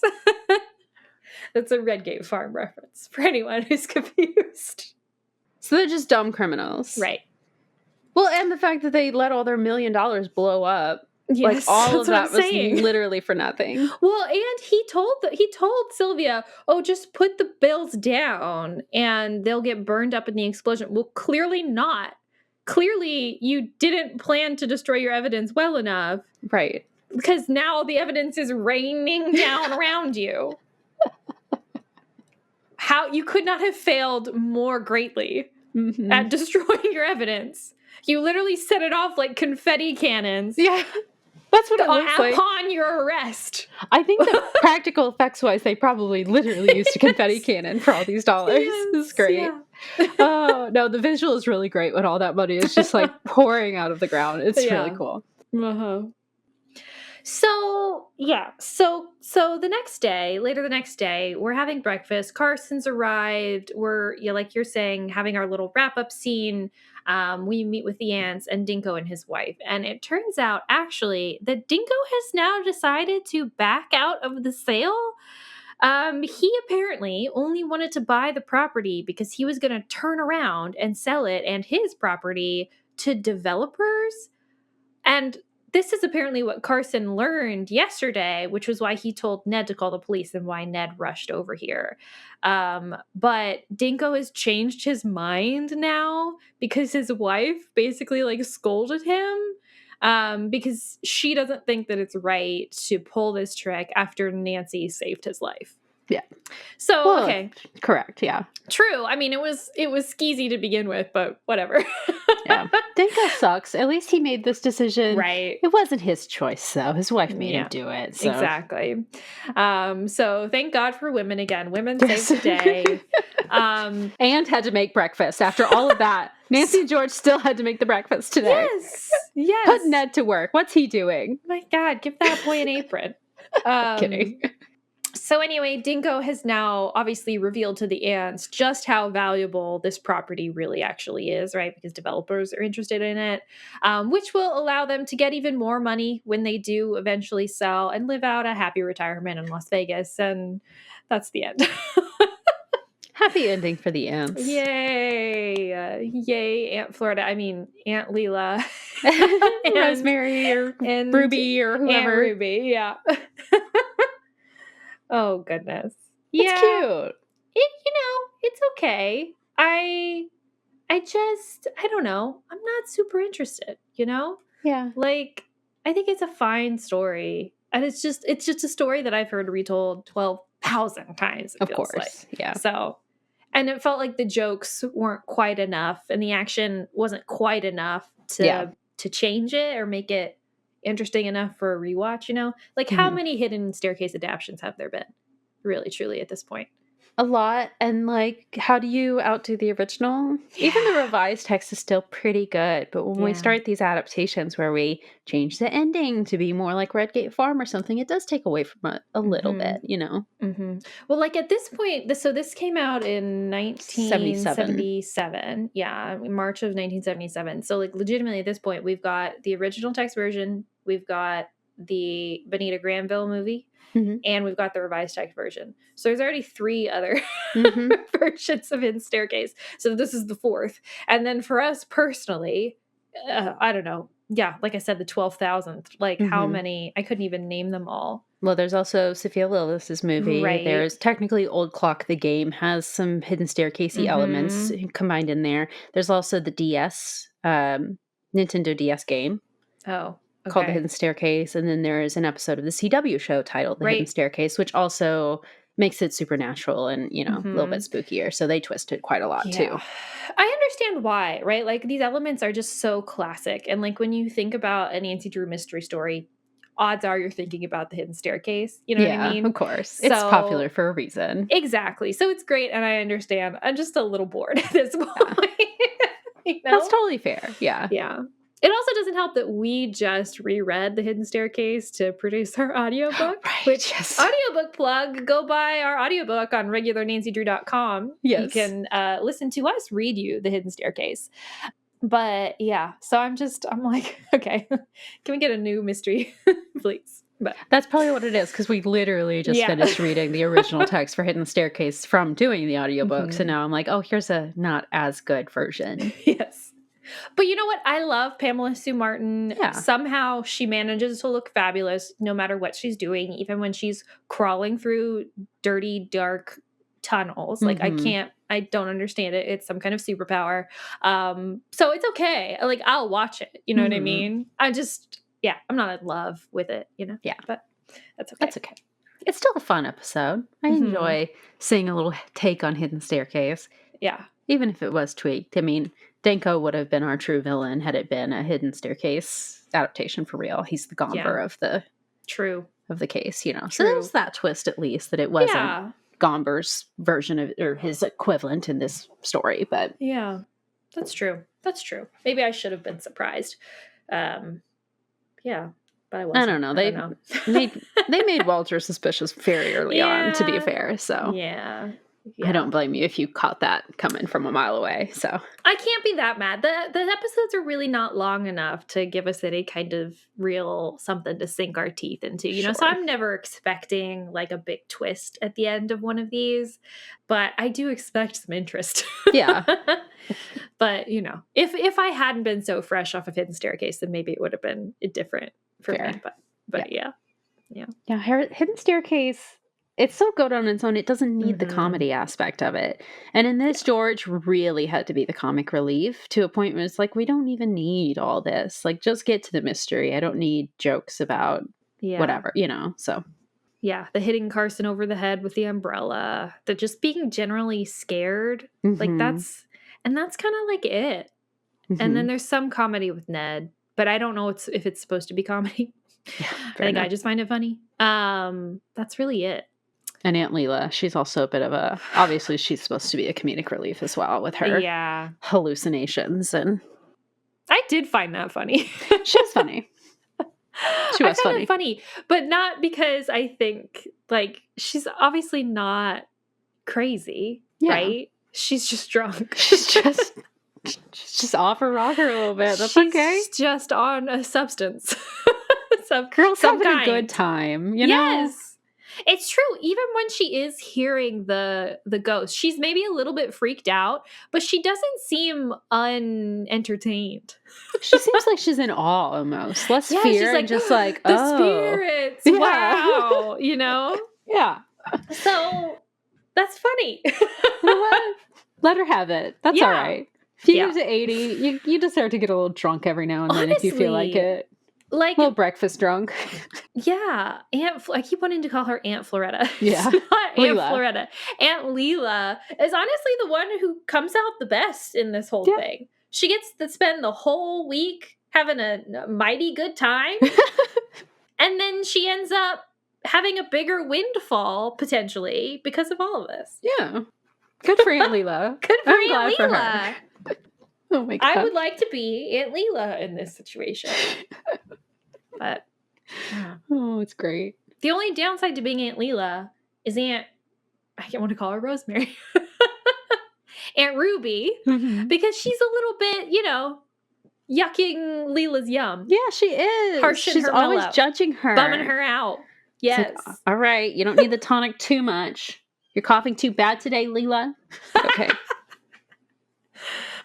That's a Redgate Farm reference for anyone who's confused. So they're just dumb criminals. Right. Well, and the fact that they let all their $1 million blow up. Yes, like all of that was literally for nothing. Well, and he told Sylvia, "Oh, just put the bills down and they'll get burned up in the explosion." Well, clearly not. Clearly, you didn't plan to destroy your evidence well enough. Right. Because now the evidence is raining down around you. How you could not have failed more greatly at destroying your evidence. You literally set it off like confetti cannons. Yeah. That's what it looks like. Upon your arrest. I think that practical effects wise, they probably literally used a confetti cannon for all these dollars. Yes, This is great. Yeah. Oh, no, the visual is really great when all that money is just like pouring out of the ground. It's really cool. Uh-huh. So, yeah. So the next day, later the next day, we're having breakfast. Carson's arrived. We're, like you're saying, having our little wrap-up scene. We meet with the aunts and Dinko and his wife. And it turns out, actually, that Dinko has now decided to back out of the sale. He apparently only wanted to buy the property because he was going to turn around and sell it and his property to developers. And this is apparently what Carson learned yesterday, which was why he told Ned to call the police and why Ned rushed over here. But Dinko has changed his mind now because his wife basically like scolded him because she doesn't think that it's right to pull this trick after Nancy saved his life. Yeah. So, well, okay. Correct, yeah. True. I mean, it was skeezy to begin with, but whatever. Yeah. Dinko sucks. At least he made this decision. Right. It wasn't his choice, though. His wife made him do it. So. Exactly. So thank God for women again. Women saved the day. And had to make breakfast after all of that. Nancy and George still had to make the breakfast today. Yes. Put Ned to work. What's he doing? My God, give that boy an apron. Kidding. So anyway, Dinko has now obviously revealed to the aunts just how valuable this property really actually is, right? Because developers are interested in it, which will allow them to get even more money when they do eventually sell and live out a happy retirement in Las Vegas. And that's the end. Happy ending for the ants. Yay! Yay, Aunt Florida. I mean, Aunt Leela. Rosemary or Ruby or whoever. Aunt Ruby, yeah. Oh, goodness. It's cute. It's okay. I don't know. I'm not super interested, Yeah. Like, I think it's a fine story. And it's just a story that I've heard retold 12,000 times. Of course. Yeah. So, and it felt like the jokes weren't quite enough and the action wasn't quite enough to change it or make it interesting enough for a rewatch, Like, how many Hidden Staircase adaptions have there been? Really, truly, at this point? A lot. And like, how do you outdo the original? Yeah. Even the revised text is still pretty good. But when we start these adaptations where we change the ending to be more like Redgate Farm or something, it does take away from it a little bit, Mm-hmm. Well, like at this point, this came out in 1977. Yeah, in March of 1977. So like legitimately at this point, we've got the original text version. We've got the Bonita Granville movie. Mm-hmm. And we've got the revised text version. So there's already 3 other versions of Hidden Staircase. So this is the 4th. And then for us personally, I don't know. Yeah, like I said, the 12,000th. Like how many? I couldn't even name them all. Well, there's also Sophia Lillis's movie. Right. There's technically Old Clock the Game has some Hidden Staircase-y elements combined in there. There's also the DS, Nintendo DS game. Oh. Okay. Called The Hidden Staircase, and then there is an episode of the CW show titled The Hidden Staircase, which also makes it supernatural and, a little bit spookier. So they twisted quite a lot too. I understand why, right? Like these elements are just so classic. And like when you think about a Nancy Drew mystery story, odds are you're thinking about The Hidden Staircase. You know what I mean? Of course. It's popular for a reason. Exactly. So it's great. And I understand. I'm just a little bored at this point. That's totally fair. Yeah. Yeah. It also doesn't help that we just reread The Hidden Staircase to produce our audiobook, which audiobook plug, go buy our audiobook on regularnancydrew.com. Yes. You can listen to us read you The Hidden Staircase. But yeah, so I'm like, okay, can we get a new mystery, please? But that's probably what it is, because we literally just finished reading the original text for Hidden Staircase from doing the audiobook. So now I'm like, oh, here's a not as good version. Yes. But you know what? I love Pamela Sue Martin. Yeah. Somehow she manages to look fabulous no matter what she's doing, even when she's crawling through dirty, dark tunnels. Like I don't understand it. It's some kind of superpower. So it's okay. Like I'll watch it. You know what I mean? I'm not in love with it, Yeah. But that's okay. That's okay. It's still a fun episode. I enjoy seeing a little take on Hidden Staircase. Yeah. Even if it was tweaked. I mean, Denko would have been our true villain had it been a Hidden Staircase adaptation for real. He's the Gomber of the case, So there's that twist at least that it wasn't Gomber's version of or his equivalent in this story. But yeah, that's true. That's true. Maybe I should have been surprised. But I wasn't. I don't know. They made Walter suspicious very early on. To be fair, so yeah. I don't blame you if you caught that coming from a mile away. So I can't be that mad. The episodes are really not long enough to give us any kind of real something to sink our teeth into, you know? So I'm never expecting like a big twist at the end of one of these, but I do expect some interest. Yeah. But, if I hadn't been so fresh off of Hidden Staircase, then maybe it would have been different for me. But yeah. Hidden Staircase, it's so good on its own. It doesn't need the comedy aspect of it. And in this, George really had to be the comic relief to a point where it's like, we don't even need all this. Like, just get to the mystery. I don't need jokes about whatever, so. Yeah, the hitting Carson over the head with the umbrella. The just being generally scared. Like, that's kind of like it. And then there's some comedy with Ned. But I don't know if it's supposed to be comedy. Yeah, I think I just find it funny. That's really it. And Aunt Leela, she's also a bit of obviously she's supposed to be a comedic relief as well with her hallucinations. And I did find that funny. She was funny. She was funny, but not because I think like she's obviously not crazy, right? She's just drunk. She's just off her rocker a little bit. That's okay. She's just on a substance. Girls having a good time, you know? Yes. It's true. Even when she is hearing the ghost, she's maybe a little bit freaked out, but she doesn't seem unentertained. She seems like she's in awe almost. Less fear, she's like, and just like, the oh. spirits. Yeah. Wow. You know? Yeah. So that's funny. You know what? Let her have it. That's all right. If you get to 80, you deserve to get a little drunk every now and then if you feel like it. Like a little breakfast drunk. Yeah. I keep wanting to call her Aunt Floretta. Yeah. Not Aunt Floretta. Aunt Leela is honestly the one who comes out the best in this whole thing. She gets to spend the whole week having a mighty good time. And then she ends up having a bigger windfall, potentially, because of all of this. Yeah. Good for Aunt Leela. Good for I'm Aunt glad Leela. For her. Oh my God. I would like to be Aunt Leela in this situation. But, oh, it's great. The only downside to being Aunt Leela is I can't want to call her Rosemary. Aunt Ruby, because she's a little bit, yucking Leela's yum. Yeah, she is. Harshing She's her always mellow, judging her. bumming her out. Yes. Like, all right, you don't need the tonic too much. You're coughing too bad today, Leela. Okay.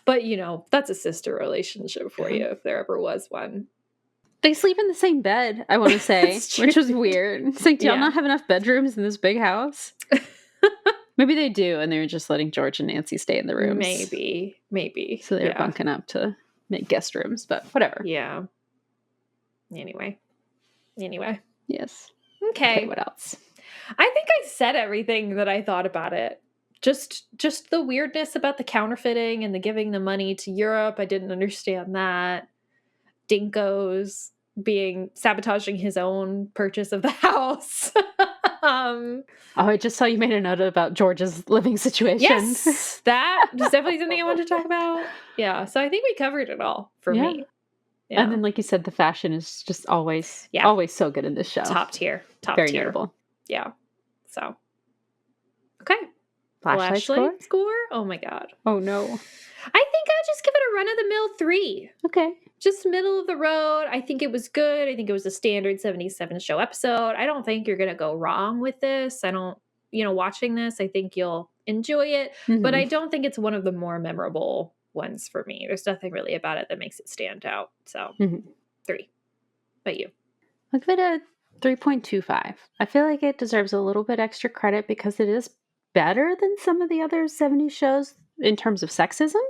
But, that's a sister relationship for you, if there ever was one. They sleep in the same bed, I want to say, which was weird. It's like, do y'all not have enough bedrooms in this big house? Maybe they do, and they're just letting George and Nancy stay in the rooms. Maybe. So they're bunking up to make guest rooms, but whatever. Yeah. Anyway. Yes. Okay. What else? I think I said everything that I thought about it. Just the weirdness about the counterfeiting and the giving the money to Europe. I didn't understand that. Dinko's sabotaging his own purchase of the house. I just saw you made a note about George's living situation. Yes, that is definitely something I wanted to talk about. Yeah, so I think we covered it all for me. Yeah. And then, like you said, the fashion is just always so good in this show. Top tier. Very notable. Yeah. So, okay. Flashlight score? Oh my God. Oh no. I think I'll just give it a run-of-the-mill 3. Okay. Just middle of the road. I think it was good. I think it was a standard 77 show episode. I don't think you're going to go wrong with this. I don't, watching this, I think you'll enjoy it. Mm-hmm. But I don't think it's one of the more memorable ones for me. There's nothing really about it that makes it stand out. So 3. But you? I'll give it a 3.25. I feel like it deserves a little bit extra credit because it is better than some of the other 70s shows in terms of sexism.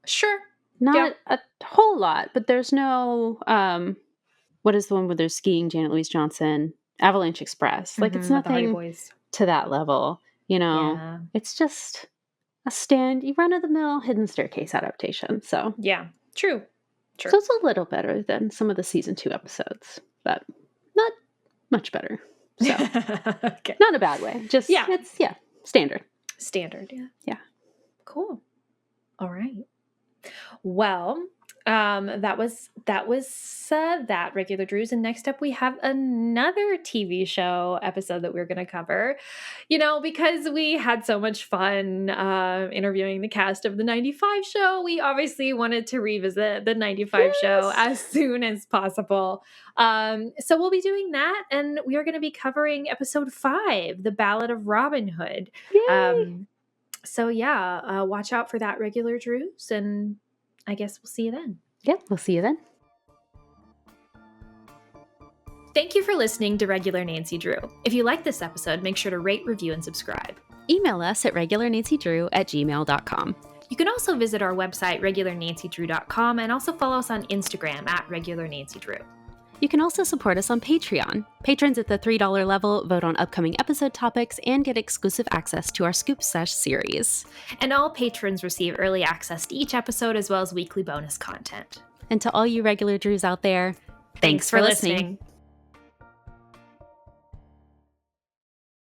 Sure. Not a whole lot, but there's no, what is the one where they're skiing, Janet Louise Johnson, Avalanche Express. Like, it's nothing to that level, Yeah. It's just a run-of-the-mill Hidden Staircase adaptation, so. Yeah, true. So it's a little better than some of the season 2 episodes, but not much better. So, okay. Not in a bad way. Just, it's, standard. Standard, yeah. Yeah. Cool. All right. Well, that was that Regular Drews, and next up we have another TV show episode that we're going to cover. Because we had so much fun interviewing the cast of the 95 show, we obviously wanted to revisit the 95 show as soon as possible. So we'll be doing that, and we are going to be covering episode 5, The Ballad of Robin Hood. Yay! So watch out for that, Regular Drews, and I guess we'll see you then. Yep, we'll see you then. Thank you for listening to Regular Nancy Drew. If you like this episode, make sure to rate, review, and subscribe. Email us at regularnancydrew@gmail.com. You can also visit our website, regularnancydrew.com, and also follow us on Instagram at regularnancydrew. You can also support us on Patreon. Patrons at the $3 level vote on upcoming episode topics and get exclusive access to our Scoop Sesh series. And all patrons receive early access to each episode as well as weekly bonus content. And to all you regular Drews out there, thanks for listening.